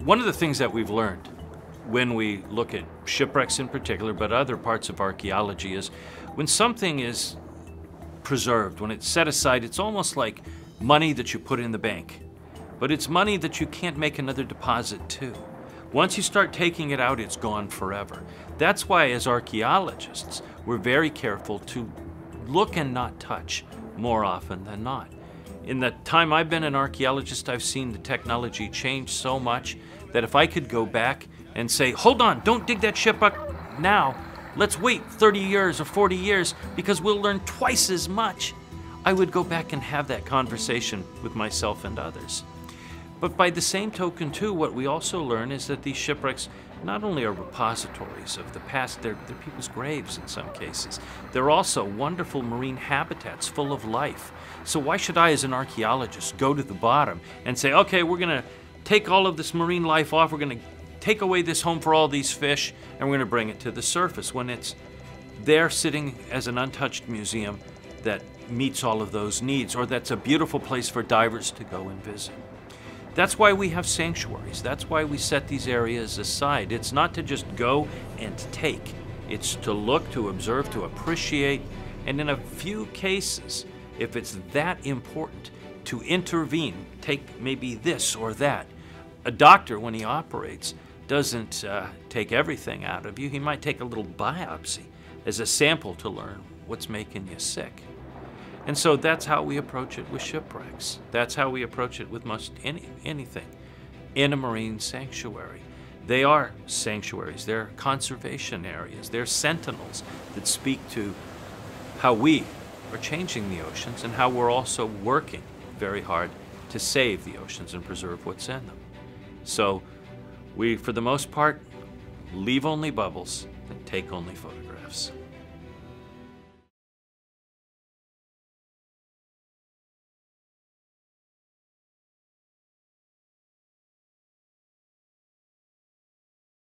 One of the things that we've learned when we look at shipwrecks in particular, but other parts of archaeology, is when something is preserved, when it's set aside, it's almost like money that you put in the bank. But it's money that you can't make another deposit to. Once you start taking it out, it's gone forever. That's why, as archaeologists, we're very careful to look and not touch more often than not. In the time I've been an archaeologist, I've seen the technology change so much that if I could go back and say, hold on, don't dig that shipwreck now, let's wait 30 years or 40 years because we'll learn twice as much, I would go back and have that conversation with myself and others. But by the same token, too, what we also learn is that these shipwrecks not only are repositories of the past, they're people's graves in some cases. They're also wonderful marine habitats full of life. So why should I, as an archaeologist, go to the bottom and say, okay, we're going to take all of this marine life off, we're going to take away this home for all these fish, and we're going to bring it to the surface, when it's there sitting as an untouched museum that meets all of those needs, or that's a beautiful place for divers to go and visit. That's why we have sanctuaries. That's why we set these areas aside. It's not to just go and take. It's to look, to observe, to appreciate, and in a few cases, if it's that important, to intervene, take maybe this or that. A doctor, when he operates, doesn't take everything out of you. He might take a little biopsy as a sample to learn what's making you sick. And so that's how we approach it with shipwrecks. That's how we approach it with most anything in a marine sanctuary. They are sanctuaries, they're conservation areas, they're sentinels that speak to how we are changing the oceans and how we're also working very hard to save the oceans and preserve what's in them. So we, for the most part, leave only bubbles and take only photographs.